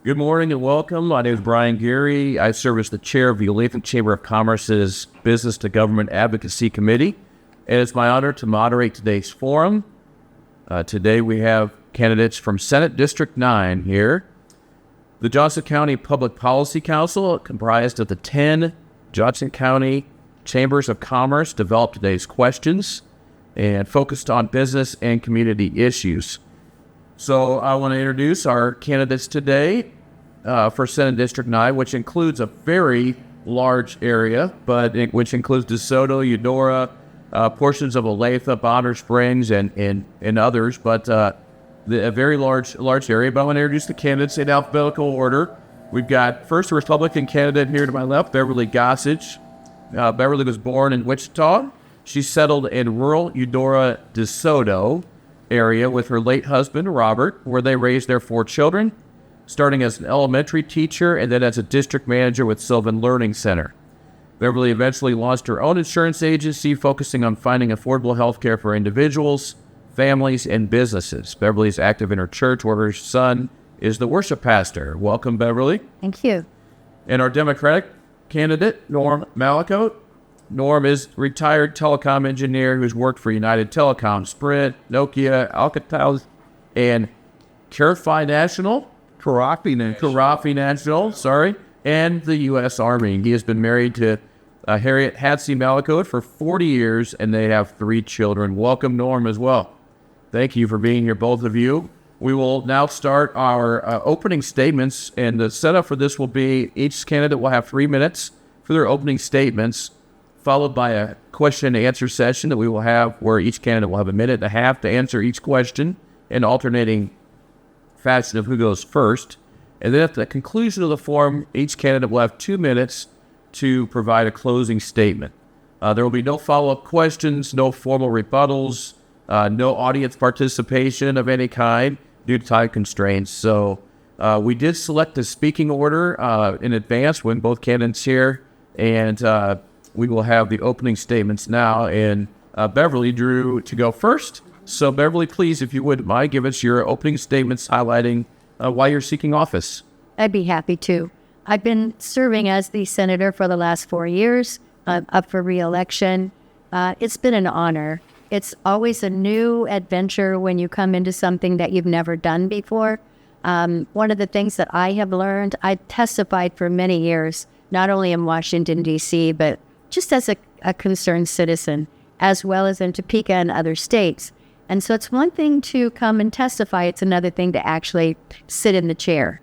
Good morning and welcome. My name is Brian Geary. I serve as the chair of the Olathe Chamber of Commerce's Business to Government Advocacy Committee, and it's my honor to moderate today's forum. Today we have candidates from Senate District 9 here. The Johnson County Public Policy Council, comprised of the 10 Johnson County Chambers of Commerce, developed today's questions and focused on business and community issues. So I want to introduce our candidates today for Senate District 9, which includes a very large area, which includes DeSoto, Eudora, portions of Olathe, Bonner Springs, and others, but a very large area. But I want to introduce the candidates in alphabetical order. We've got first a Republican candidate here to my left, Beverly Gossage. Beverly was born in Wichita. She settled in rural Eudora, DeSoto area with her late husband, Robert, where they raised their 4 children, starting as an elementary teacher and then as a district manager with Sylvan Learning Center. Beverly eventually launched her own insurance agency, focusing on finding affordable health care for individuals, families, and businesses. Beverly is active in her church, where her son is the worship pastor. Welcome, Beverly. Thank you. And our Democratic candidate, Norm Mallicoat. Norm is a retired telecom engineer who's worked for United Telecom, Sprint, Nokia, Alcatel, and Carafi National, and the U.S. Army. He has been married to Harriet Hatsey Mallicoat for 40 years, and they have 3 children. Welcome, Norm, as well. Thank you for being here, both of you. We will now start our opening statements, and the setup for this will be each candidate will have 3 minutes for their opening statements, followed by a question and answer session that we will have where each candidate will have 1.5 minutes to answer each question in alternating fashion of who goes first. And then at the conclusion of the forum, each candidate will have 2 minutes to provide a closing statement. There will be no follow-up questions, no formal rebuttals, no audience participation of any kind due to time constraints. So we did select the speaking order in advance when both candidates here, and we will have the opening statements now, and Beverly drew to go first. So Beverly, please, if you wouldn't mind, give us your opening statements highlighting why you're seeking office. I'd be happy to. I've been serving as the senator for the last 4 years. I'm up for re-election. It's been an honor. It's always a new adventure when you come into something that you've never done before. One of the things that I have learned, I testified for many years, not only in Washington, D.C., but just as a concerned citizen, as well as in Topeka and other states. And so it's one thing to come and testify. It's another thing to actually sit in the chair.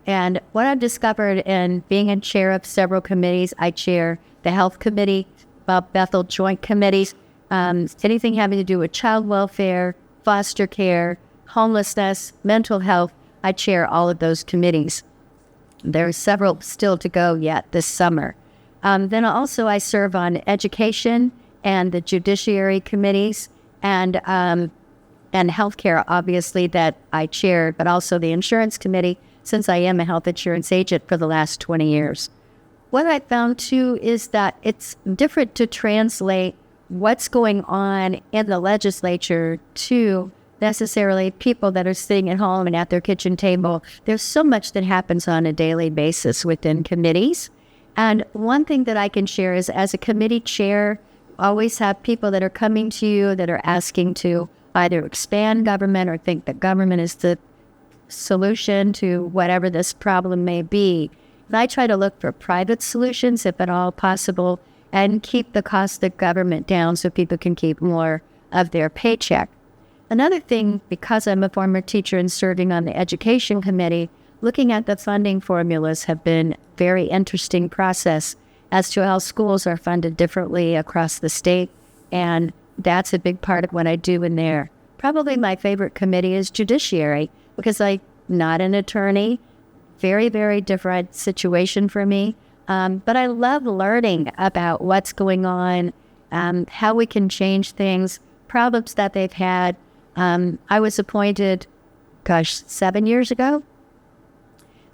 And what I've discovered in being a chair of several committees, I chair the Health Committee, Bethel Joint Committees, anything having to do with child welfare, foster care, homelessness, mental health, I chair all of those committees. There are several still to go yet this summer. Then also I serve on education and the judiciary committees and healthcare, obviously, that I chair, but also the insurance committee, since I am a health insurance agent for the last 20 years. What I found, too, is that it's different to translate what's going on in the legislature to necessarily people that are sitting at home and at their kitchen table. There's so much that happens on a daily basis within committees. And one thing that I can share is, as a committee chair, always have people that are coming to you that are asking to either expand government or think that government is the solution to whatever this problem may be. And I try to look for private solutions, if at all possible, and keep the cost of government down so people can keep more of their paycheck. Another thing, because I'm a former teacher and serving on the education committee, looking at the funding formulas have been very interesting process as to how schools are funded differently across the state, and that's a big part of what I do in there. Probably my favorite committee is judiciary, because I'm not an attorney, very, very different situation for me, but I love learning about what's going on, how we can change things, problems that they've had. I was appointed, 7 years ago,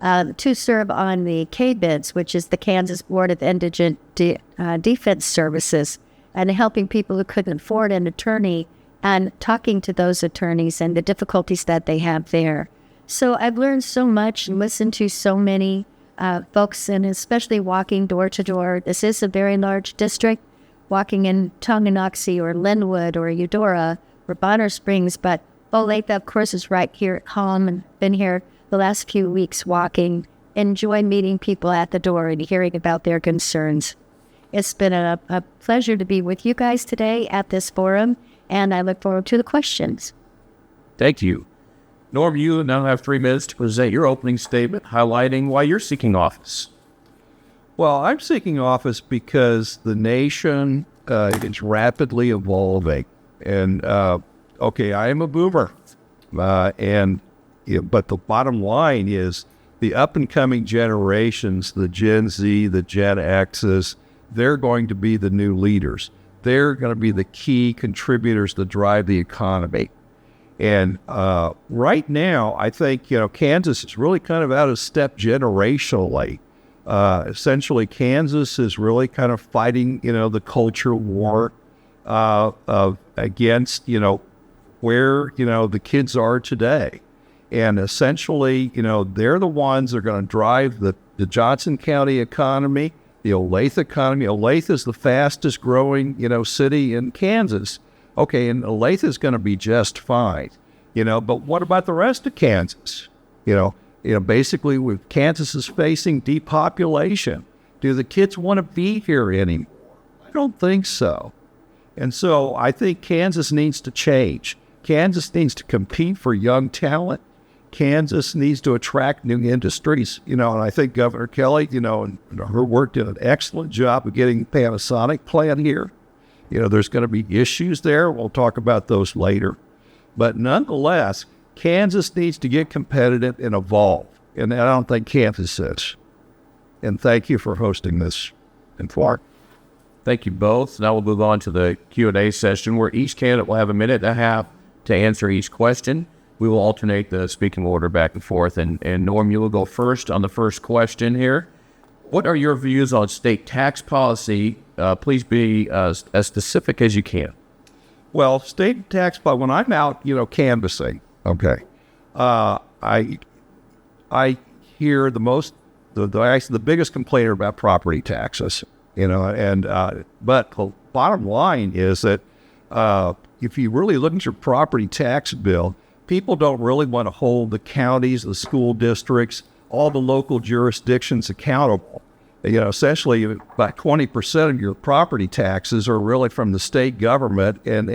to serve on the KBIDS, which is the Kansas Board of Indigent Defense Services, and helping people who couldn't afford an attorney and talking to those attorneys and the difficulties that they have there. So I've learned so much and listened to so many folks, and especially walking door to door. This is a very large district, walking in Tonganoxie or Linwood or Eudora or Bonner Springs, but Olathe, of course, is right here at home, and been here the last few weeks walking. Enjoy meeting people at the door and hearing about their concerns. It's been a pleasure to be with you guys today at this forum, and I look forward to the questions. Thank you. Norm, you now have 3 minutes to present your opening statement highlighting why you're seeking office. Well, I'm seeking office because the nation is rapidly evolving. And, I am a boomer. But the bottom line is the up-and-coming generations, the Gen Z, the Gen X's, they're going to be the new leaders. They're going to be the key contributors to drive the economy. And right now, I think, Kansas is really kind of out of step generationally. Essentially, Kansas is really kind of fighting, the culture war against, where, the kids are today. And essentially, they're the ones that are going to drive the Johnson County economy, the Olathe economy. Olathe is the fastest growing, city in Kansas. Okay, and Olathe is going to be just fine, but what about the rest of Kansas? Basically, Kansas is facing depopulation. Do the kids want to be here anymore? I don't think so. And so I think Kansas needs to change. Kansas needs to compete for young talent. Kansas needs to attract new industries, and I think Governor Kelly, and her work did an excellent job of getting the Panasonic plant here. There's going to be issues there. We'll talk about those later. But nonetheless, Kansas needs to get competitive and evolve. And I don't think Kansas is. And thank you for hosting this in Florida. Thank you both. Now we'll move on to the Q&A session where each candidate will have a minute and a half to answer each question. We will alternate the speaking order back and forth. And Norm, you will go first on the first question here. What are your views on state tax policy? Please be as specific as you can. Well, state tax policy, when I'm out, canvassing, I hear the biggest complainer about property taxes, but the bottom line is that if you really look at your property tax bill, people don't really want to hold the counties, the school districts, all the local jurisdictions accountable. Essentially about 20% of your property taxes are really from the state government, and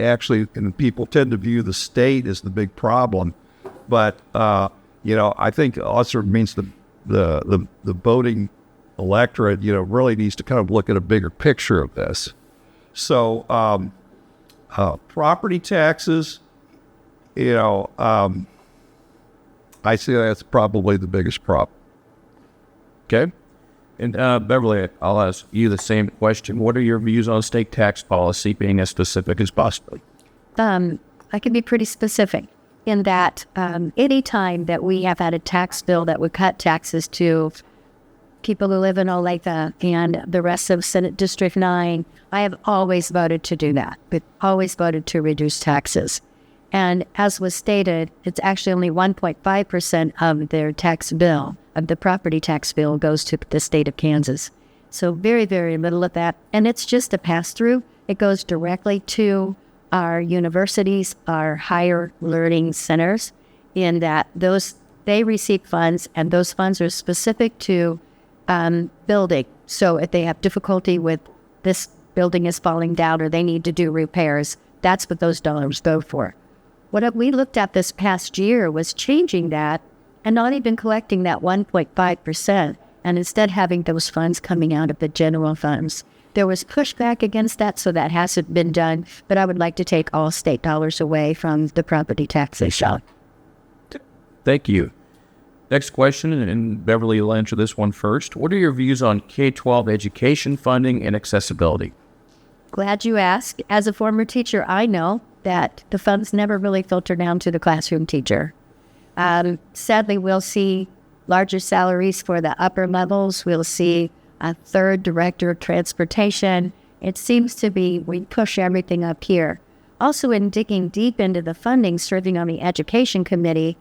people tend to view the state as the big problem. But I think also means the voting electorate, really needs to kind of look at a bigger picture of this. So property taxes, I see that's probably the biggest problem. Okay. And Beverly, I'll ask you the same question. What are your views on state tax policy, being as specific as possible? I can be pretty specific in that any time that we have had a tax bill that would cut taxes to people who live in Olathe and the rest of Senate District 9, I have always voted to do that, but always voted to reduce taxes. And as was stated, it's actually only 1.5% of their tax bill, of the property tax bill, goes to the state of Kansas. So very, very little of that. And it's just a pass-through. It goes directly to our universities, our higher learning centers, in that they receive funds, and those funds are specific to building. So if they have difficulty with this building is falling down or they need to do repairs, that's what those dollars go for. What we looked at this past year was changing that and not even collecting that 1.5%, and instead having those funds coming out of the general funds. There was pushback against that, so that hasn't been done, but I would like to take all state dollars away from the property taxation. Thank you. Next question, and Beverly will answer this one first. What are your views on K-12 education funding and accessibility? Glad you asked. As a former teacher, I know that the funds never really filter down to the classroom teacher. Sadly, we'll see larger salaries for the upper levels. We'll see a third director of transportation. It seems to be we push everything up here. Also, in digging deep into the funding, serving on the education committee,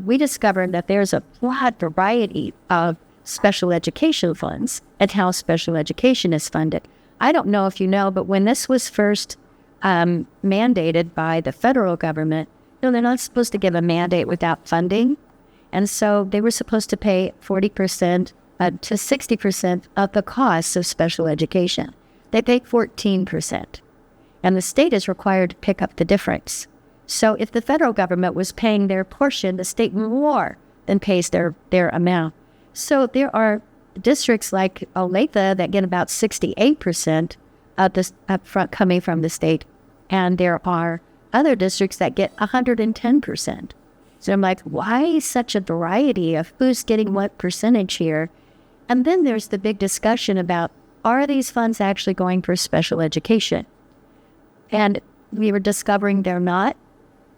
we discovered that there's a broad variety of special education funds and how special education is funded. I don't know if you know, but when this was first mandated by the federal government, they're not supposed to give a mandate without funding. And so they were supposed to pay 40% to 60% of the costs of special education. They paid 14%. And the state is required to pick up the difference. So if the federal government was paying their portion, the state more than pays their amount. So there are districts like Olathe that get about 68% of this upfront coming from the state. And there are other districts that get 110%. So I'm like, why such a variety of who's getting what percentage here? And then there's the big discussion about, are these funds actually going for special education? And we were discovering they're not.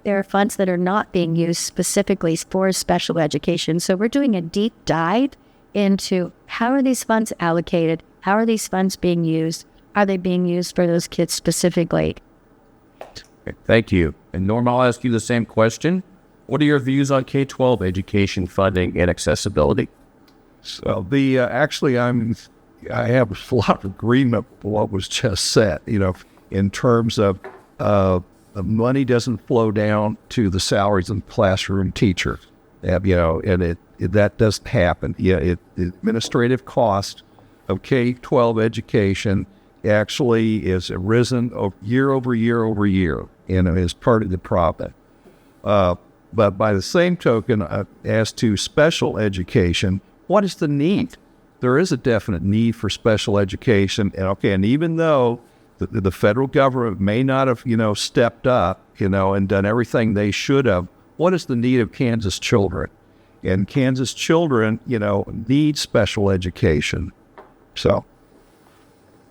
There are funds that are not being used specifically for special education. So we're doing a deep dive into how are these funds allocated? How are these funds being used? Are they being used for those kids specifically? Okay, thank you. And Norm, I'll ask you the same question. What are your views on K-12 education funding and accessibility? So actually, I have a lot of agreement with what was just said. In terms of the money doesn't flow down to the salaries of the classroom teachers. And that doesn't happen. The administrative cost of K-12 education actually is risen year over year over year, is part of the problem. But by the same token, as to special education, what is the need? There is a definite need for special education, and even though the federal government may not have, stepped up, and done everything they should have, what is the need of Kansas children? And Kansas children, need special education. So,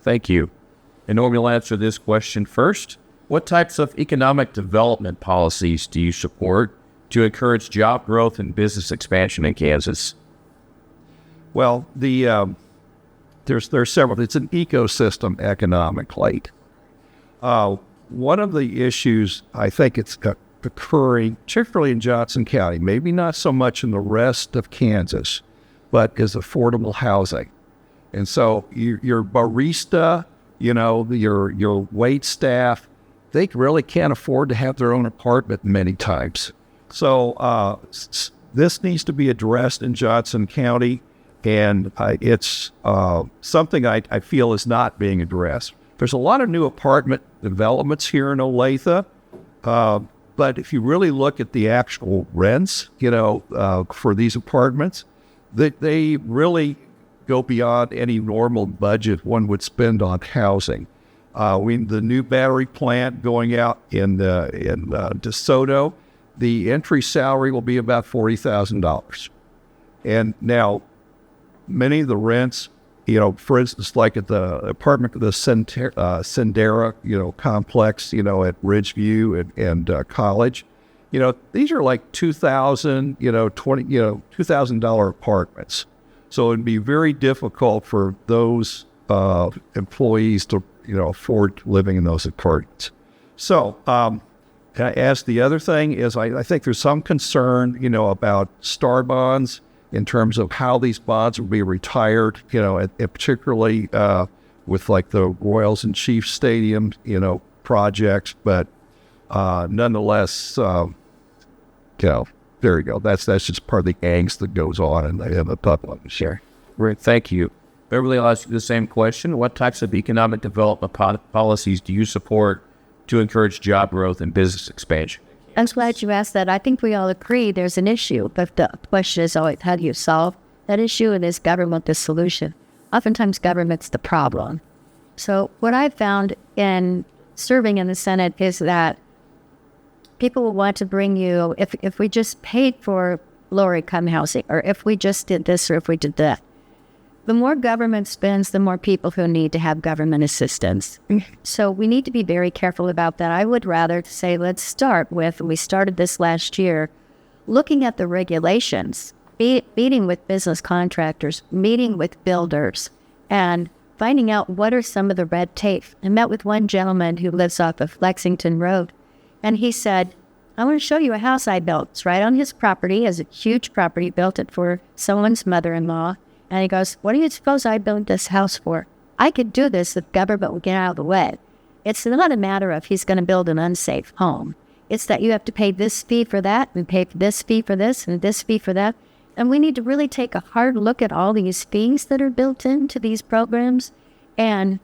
thank you. And Norm, you'll answer this question first. What types of economic development policies do you support to encourage job growth and business expansion in Kansas? Well, there's several. It's an ecosystem economically. One of the issues I think it's occurring, particularly in Johnson County, maybe not so much in the rest of Kansas, but is affordable housing. And so your barista, your wait staff, they really can't afford to have their own apartment many times. So this needs to be addressed in Johnson County, and it's something I feel is not being addressed. There's a lot of new apartment developments here in Olathe, but if you really look at the actual rents, for these apartments, they really go beyond any normal budget one would spend on housing. The new battery plant going out in DeSoto, the entry salary will be about $40,000. And now, many of the rents, for instance, like at the apartment of the Sendera, complex, at Ridgeview and College, these are like $2,000, $2,000 apartments. So it'd be very difficult for those employees to, afford living in those apartments. So, as the other thing is, I think there's some concern, about star bonds in terms of how these bonds will be retired, particularly with like the Royals and Chiefs Stadium, projects. But nonetheless, there you go. That's just part of the angst that goes on in the public. Sure. Great. Thank you. Beverly, I'll ask you the same question. What types of economic development policies do you support to encourage job growth and business expansion? I'm glad you asked that. I think we all agree there's an issue, but the question is always, how do you solve that issue, and is government the solution? Oftentimes government's the problem. So what I've found in serving in the Senate is that people will want to bring you, if we just paid for lower income housing, or if we just did this, or if we did that. The more government spends, the more people who need to have government assistance. So we need to be very careful about that. I would rather say, let's start with, we started this last year, looking at the regulations, meeting with business contractors, meeting with builders, and finding out what are some of the red tape. I met with one gentleman who lives off of Lexington Road, and he said, I want to show you a house I built. It's right on his property. It's a huge property. Built it for someone's mother-in-law. And he goes, what do you suppose I built this house for? I could do this if government would get out of the way. It's not a matter of he's going to build an unsafe home. It's that you have to pay this fee for that, and pay this fee for this, and this fee for that. And we need to really take a hard look at all these fees that are built into these programs. And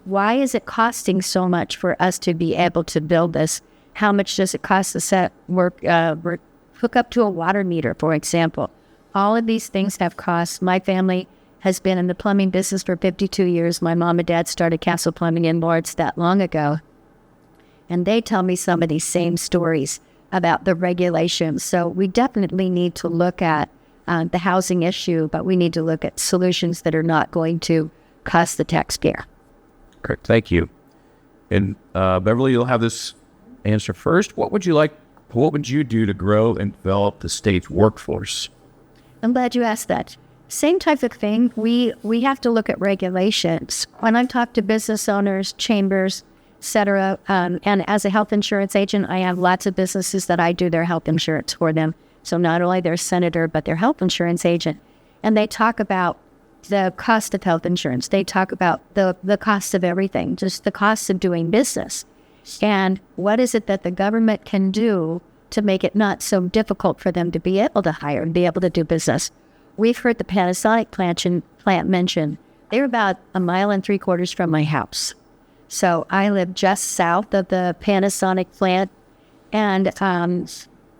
why is it costing so much for us to be able to build this? How much does it cost to hook up to a water meter, for example? All of these things have costs. My family has been in the plumbing business for 52 years. My mom and dad started Castle Plumbing in Lawrence that long ago. And they tell me some of these same stories about the regulations. So we definitely need to look at the housing issue, but we need to look at solutions that are not going to cost the taxpayer. Correct. Thank you. And Beverly, you'll have this answer first. What would you do to grow and develop the state's workforce? I'm glad you asked that. Same type of thing. We have to look at regulations. When I talk to business owners, chambers, et cetera, and as a health insurance agent, I have lots of businesses that I do their health insurance for them. So not only their senator, but their health insurance agent. And they talk about the cost of health insurance. They talk about the cost of everything, just the cost of doing business. And what is it that the government can do to make it not so difficult for them to be able to hire and be able to do business? We've heard the Panasonic plant mentioned. They're about 1.75 miles from my house. So I live just south of the Panasonic plant, and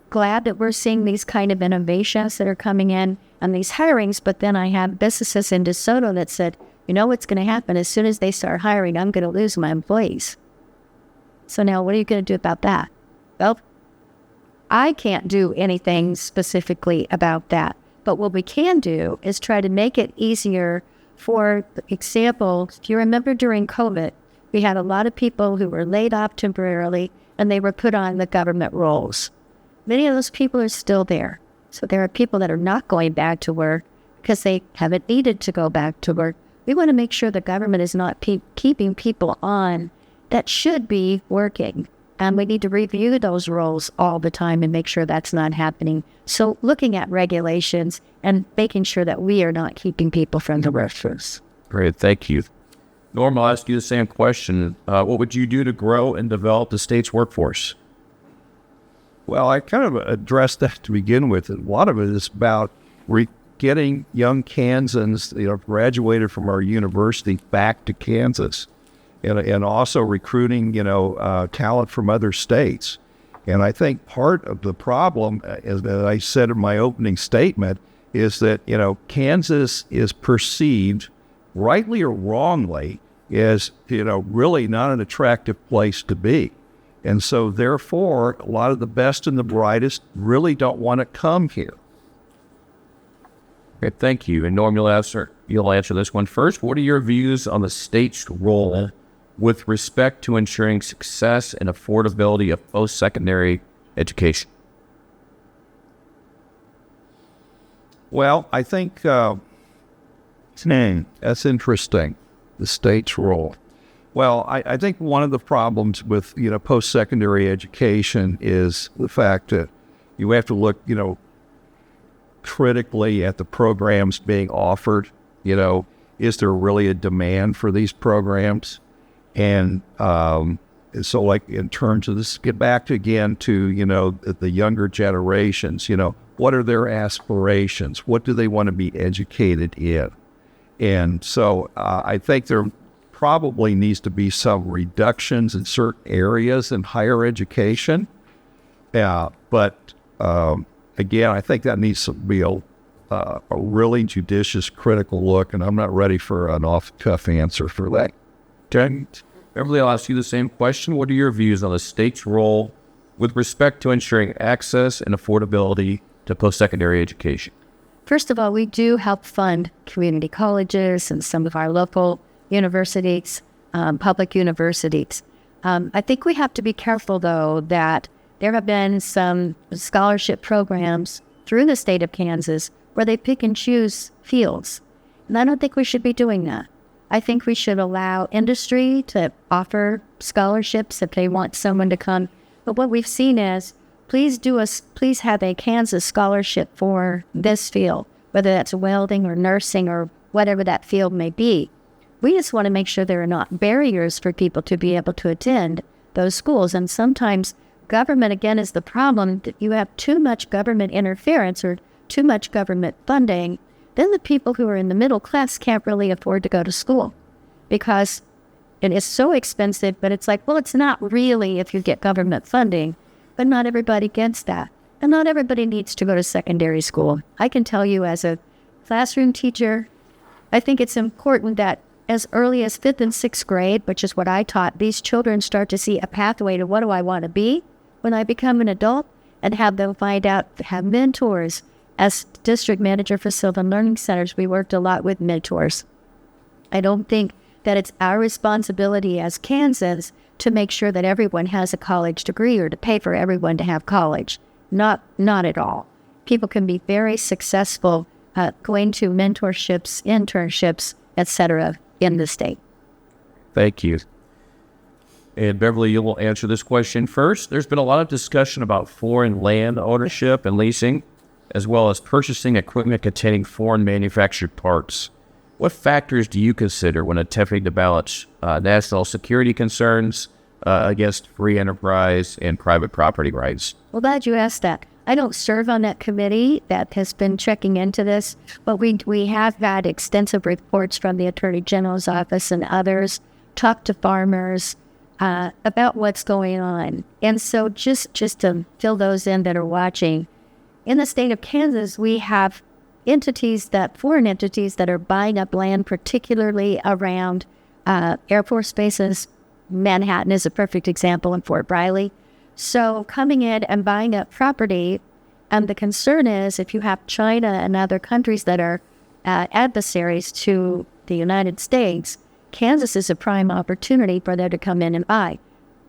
glad that we're seeing these kind of innovations that are coming in and these hirings. But then I have businesses in DeSoto that said, you know what's going to happen? As soon as they start hiring, I'm going to lose my employees. So now what are you going to do about that? Well, I can't do anything specifically about that. But what we can do is try to make it easier. For example, if you remember during COVID, we had a lot of people who were laid off temporarily and they were put on the government rolls. Many of those people are still there. So there are people that are not going back to work because they haven't needed to go back to work. We want to make sure the government is not keeping people on that should be working. And we need to review those roles all the time and make sure that's not happening. So looking at regulations and making sure that we are not keeping people from the workforce. Great, thank you. Norm, I'll ask you the same question. What would you do to grow and develop the state's workforce? Well, I kind of addressed that to begin with. A lot of it is about getting young Kansans, graduated from our university back to Kansas, and also recruiting, talent from other states. And I think part of the problem, as I said in my opening statement, is that, Kansas is perceived, rightly or wrongly, as, really not an attractive place to be. And so, therefore, a lot of the best and the brightest really don't want to come here. Okay, thank you. And Norm, you'll answer this one first. What are your views on the state's role with respect to ensuring success and affordability of post-secondary education? Well, I think that's interesting, the state's role. Well, I think one of the problems with, post-secondary education is the fact that you have to look, critically at the programs being offered. Is there really a demand for these programs? And so, like, in terms of this, get back again to, the younger generations, what are their aspirations? What do they want to be educated in? And so I think there probably needs to be some reductions in certain areas in higher education. But again, I think that needs to be a really judicious, critical look, and I'm not ready for an off-the-cuff answer for that. Okay. Beverly, I'll ask you the same question. What are your views on the state's role with respect to ensuring access and affordability to post-secondary education? First of all, we do help fund community colleges and some of our local universities, public universities. I think we have to be careful, though, that there have been some scholarship programs through the state of Kansas where they pick and choose fields. And I don't think we should be doing that. I think we should allow industry to offer scholarships if they want someone to come. But what we've seen is please have a Kansas scholarship for this field, whether that's welding or nursing or whatever that field may be. We just want to make sure there are not barriers for people to be able to attend those schools. And sometimes government, again, is the problem. That you have too much government interference or too much government funding, then the people who are in the middle class can't really afford to go to school because it is so expensive. But it's like, well, it's not really if you get government funding, but not everybody gets that. And not everybody needs to go to secondary school. I can tell you as a classroom teacher, I think it's important that as early as 5th and 6th grade, which is what I taught, these children start to see a pathway to what do I want to be when I become an adult, and have them find out, have mentors. As district manager for Sylvan Learning Centers, we worked a lot with mentors. I don't think that it's our responsibility as Kansas to make sure that everyone has a college degree or to pay for everyone to have college. Not at all. People can be very successful going to mentorships, internships, etc. in the state. Thank you. And Beverly, you will answer this question first. There's been a lot of discussion about foreign land ownership and leasing, as well as purchasing equipment containing foreign manufactured parts. What factors do you consider when attempting to balance national security concerns against free enterprise and private property rights? Well, glad you asked that. I don't serve on that committee that has been checking into this, but we have had extensive reports from the Attorney General's office and others, talk to farmers about what's going on. And so just to fill those in that are watching, in the state of Kansas, we have foreign entities that are buying up land, particularly around Air Force bases. Manhattan is a perfect example, in Fort Riley. So coming in and buying up property, and the concern is if you have China and other countries that are adversaries to the United States, Kansas is a prime opportunity for them to come in and buy.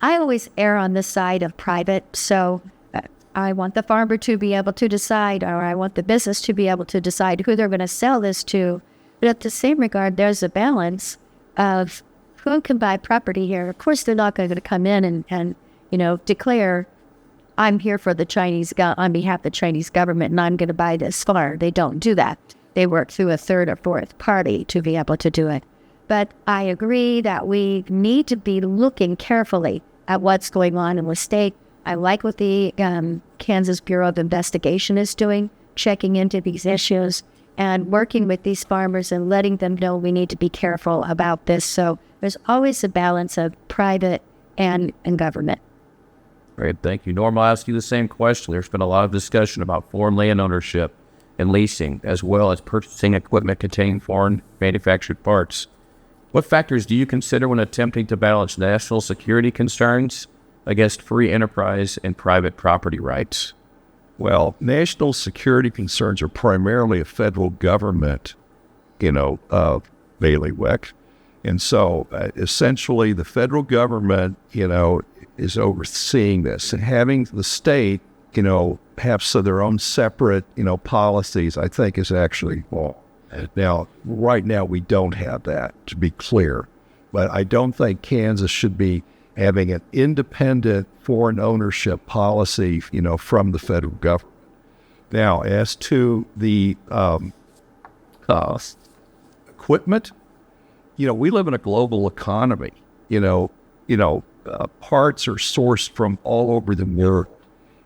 I always err on the side of private, so I want the farmer to be able to decide, or I want the business to be able to decide who they're going to sell this to. But at the same regard, there's a balance of who can buy property here. Of course, they're not going to come in and declare, I'm here for the on behalf of the Chinese government, and I'm going to buy this farm. They don't do that. They work through a third or fourth party to be able to do it. But I agree that we need to be looking carefully at what's going on in the state. I like what the Kansas Bureau of Investigation is doing, checking into these issues and working with these farmers and letting them know we need to be careful about this. So there's always a balance of private and government. Great, thank you. Norm, I'll ask you the same question. There's been a lot of discussion about foreign land ownership and leasing, as well as purchasing equipment containing foreign manufactured parts. What factors do you consider when attempting to balance national security concerns against free enterprise and private property rights? Well, national security concerns are primarily a federal government, bailiwick. And so essentially the federal government, is overseeing this, and having the state, have their own separate, policies, I think is actually wrong. Now, right now we don't have that, to be clear, but I don't think Kansas should be having an independent foreign ownership policy, from the federal government. Now, as to the equipment, we live in a global economy. Parts are sourced from all over the world.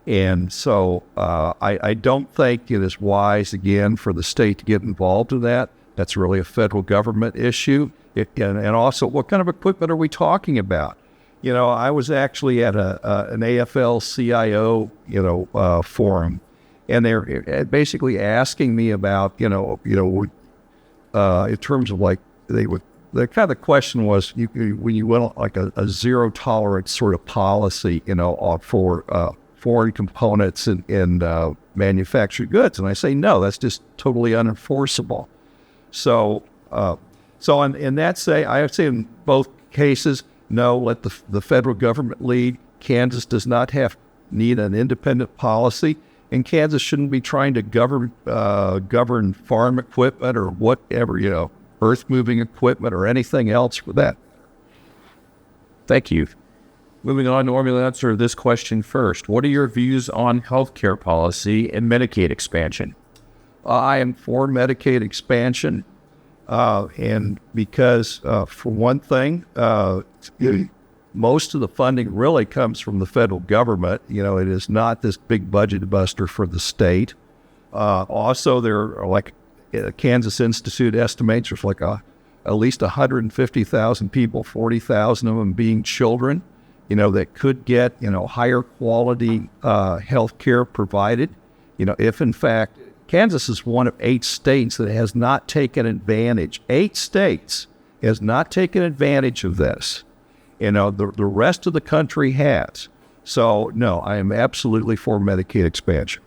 And so I don't think it is wise, again, for the state to get involved in that. That's really a federal government issue. And also, what kind of equipment are we talking about? I was actually at an AFL-CIO, forum, and they're basically asking me about, in terms of like, the kind of the question was, when you went like a zero tolerance sort of policy, for foreign components and manufactured goods, and I say no, that's just totally unenforceable. So in that I would say in both cases, no, let the federal government lead. Kansas does not need an independent policy, and Kansas shouldn't be trying to govern farm equipment or whatever, earth-moving equipment or anything else for that. Thank you. Moving on, Norm, you'll answer this question first. What are your views on healthcare policy and Medicaid expansion? I am for Medicaid expansion, and because, for one thing, most of the funding really comes from the federal government. It is not this big budget buster for the state. Also, there are, like Kansas Institute estimates, there's like at least 150,000 people, 40,000 of them being children, that could get, higher quality health care provided. If in fact, Kansas is one of 8 states that has not taken advantage. 8 states has not taken advantage of this. The rest of the country has. So, no, I am absolutely for Medicaid expansion.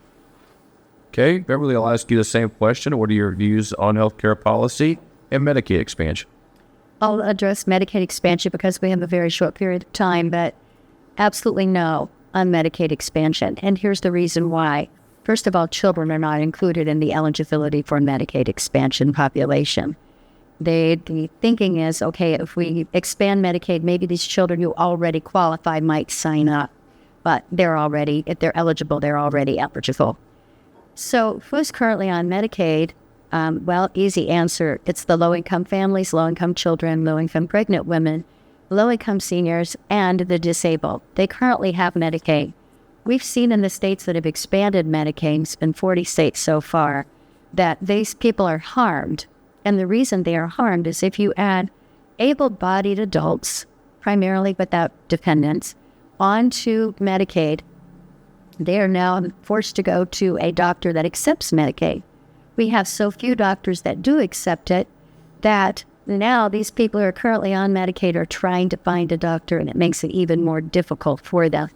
Okay, Beverly, I'll ask you the same question. What are your views on healthcare policy and Medicaid expansion? I'll address Medicaid expansion because we have a very short period of time, but absolutely no on Medicaid expansion. And here's the reason why. First of all, children are not included in the eligibility for Medicaid expansion population. The thinking is, okay, if we expand Medicaid, maybe these children who already qualify might sign up, but if they're eligible, they're already eligible. So who's currently on Medicaid? Well, easy answer. It's the low-income families, low-income children, low-income pregnant women, low-income seniors, and the disabled. They currently have Medicaid. We've seen in the states that have expanded Medicaid, it's been 40 states so far, that these people are harmed. And the reason they are harmed is if you add able-bodied adults, primarily without dependents, onto Medicaid, they are now forced to go to a doctor that accepts Medicaid. We have so few doctors that do accept it that now these people who are currently on Medicaid are trying to find a doctor, and it makes it even more difficult for them.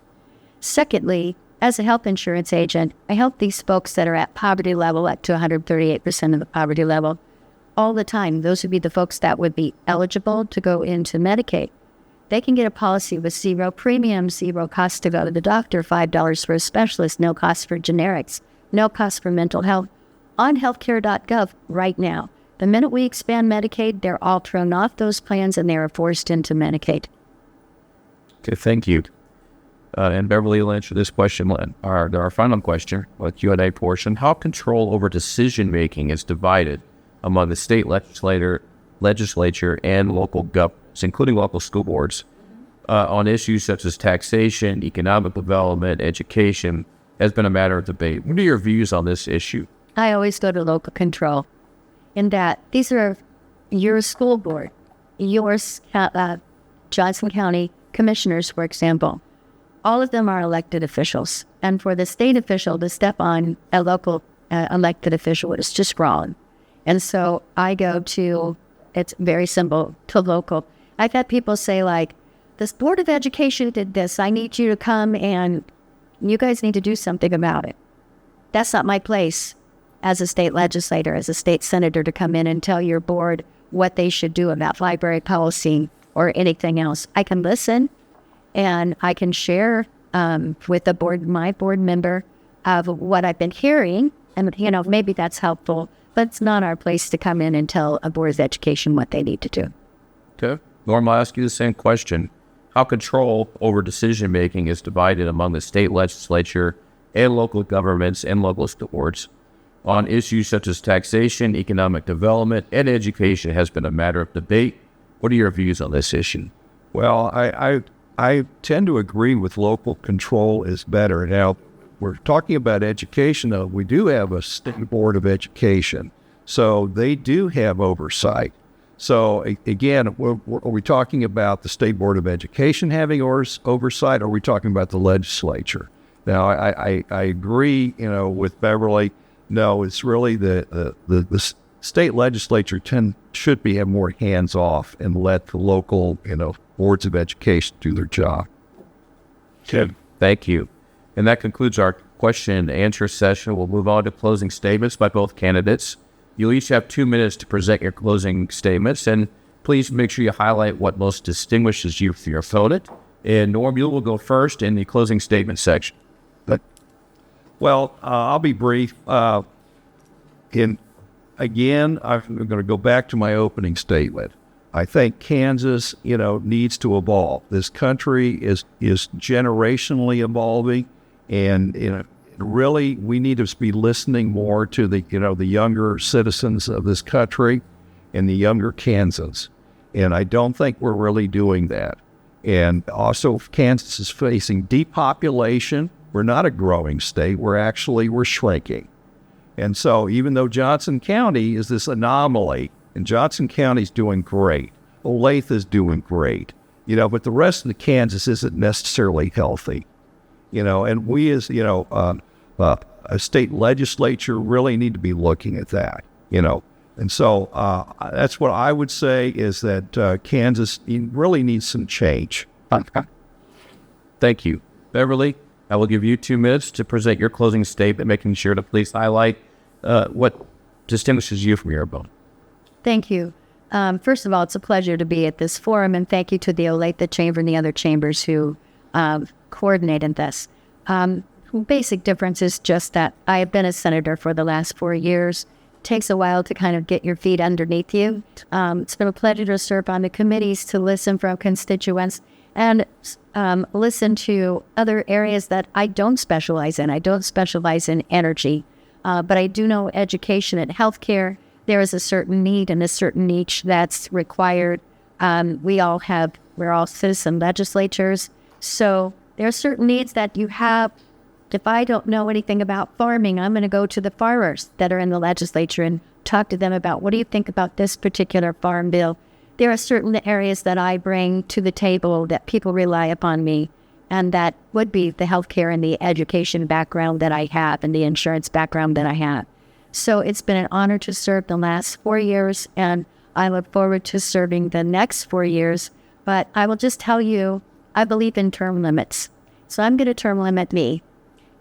Secondly, as a health insurance agent, I help these folks that are at poverty level, up to 138% of the poverty level, all the time. Those would be the folks that would be eligible to go into Medicaid. They can get a policy with 0 premium, 0 cost to go to the doctor, $5 for a specialist, no cost for generics, no cost for mental health, on healthcare.gov right now. The minute we expand Medicaid, they're all thrown off those plans and they are forced into Medicaid. Okay, thank you. And Beverly will answer this question, our final question, with Q&A portion. How control over decision-making is divided among the state legislature and local governments, including local school boards, on issues such as taxation, economic development, education, has been a matter of debate. What are your views on this issue? I always go to local control in that these are your school board, your Johnson County commissioners, for example. All of them are elected officials. And for the state official to step on a local elected official is just wrong. And so I go to, it's very simple, to local. I've had people say, like, this Board of Education did this. I need you to come and you guys need to do something about it. That's not my place as a state legislator, as a state senator, to come in and tell your board what they should do about library policy or anything else. I can listen and I can share with the board, my board member, of what I've been hearing. And, maybe that's helpful, but it's not our place to come in and tell a Board of Education what they need to do. Okay. Norm, I'll ask you the same question. How control over decision-making is divided among the state legislature and local governments and local school boards on issues such as taxation, economic development, and education has been a matter of debate. What are your views on this issue? Well, I tend to agree with local control is better. Now, we're talking about education, though. We do have a state board of education, so they do have oversight. So, again, are we talking about the state board of education having oversight, or are we talking about the legislature? Now, I agree, with Beverly. No, it's really the state legislature should have more hands off and let the local, boards of education do their job. Good. Thank you. And that concludes our question and answer session. We'll move on to closing statements by both candidates. You'll each have 2 minutes to present your closing statements, and please make sure you highlight what most distinguishes you from your opponent. And Norm, you will go first in the closing statement section. Well, I'll be brief. Again, I'm going to go back to my opening statement. I think Kansas, needs to evolve. This country is generationally evolving, and really we need to be listening more to the younger citizens of this country and the younger Kansans. And I don't think we're really doing that. And also, Kansas is facing depopulation. We're not a growing state. We're shrinking. And so even though Johnson County is this anomaly, and Johnson County's doing great, Olathe is doing great, but the rest of the Kansas isn't necessarily healthy, and we as, a state legislature really need to be looking at that, And so that's what I would say is that Kansas really needs some change. Thank you. Beverly, I will give you 2 minutes to present your closing statement, making sure to please highlight what distinguishes you from your opponent. Thank you. First of all, it's a pleasure to be at this forum, and thank you to the Olathe Chamber and the other chambers who coordinated this. Basic difference is just that I have been a senator for the last 4 years. It takes a while to kind of get your feet underneath you. It's been a pleasure to serve on the committees, to listen from constituents, and listen to other areas that I don't specialize in. I don't specialize in energy, but I do know education and healthcare. There is a certain need and a certain niche that's required. We're all citizen legislatures. So there are certain needs that you have. If I don't know anything about farming, I'm going to go to the farmers that are in the legislature and talk to them about, what do you think about this particular farm bill? There are certain areas that I bring to the table that people rely upon me, and that would be the healthcare and the education background that I have and the insurance background that I have. So it's been an honor to serve the last 4 years, and I look forward to serving the next 4 years. But I will just tell you, I believe in term limits. So I'm going to term limit me,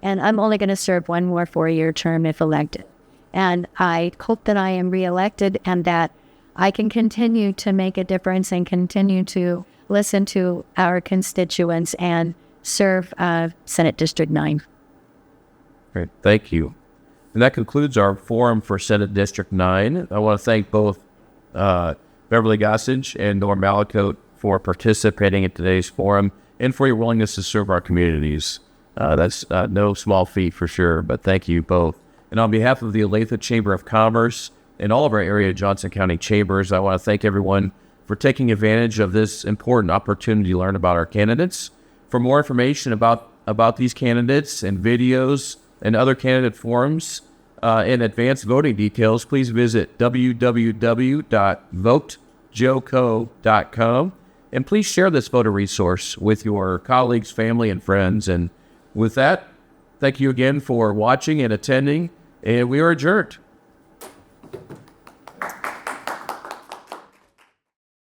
and I'm only going to serve 1 more 4-year term if elected. And I hope that I am reelected and that I can continue to make a difference and continue to listen to our constituents and serve Senate District 9. Great. Thank you. And that concludes our forum for Senate District 9. I want to thank both Beverly Gossage and Norm Mallicoat for participating in today's forum and for your willingness to serve our communities. That's no small feat for sure, but thank you both. And on behalf of the Olathe Chamber of Commerce and all of our area Johnson County chambers, I want to thank everyone for taking advantage of this important opportunity to learn about our candidates. For more information about these candidates and videos and other candidate forums and advanced voting details, please visit www.votejoco.com. And please share this voter resource with your colleagues, family, and friends. And with that, thank you again for watching and attending, and we are adjourned.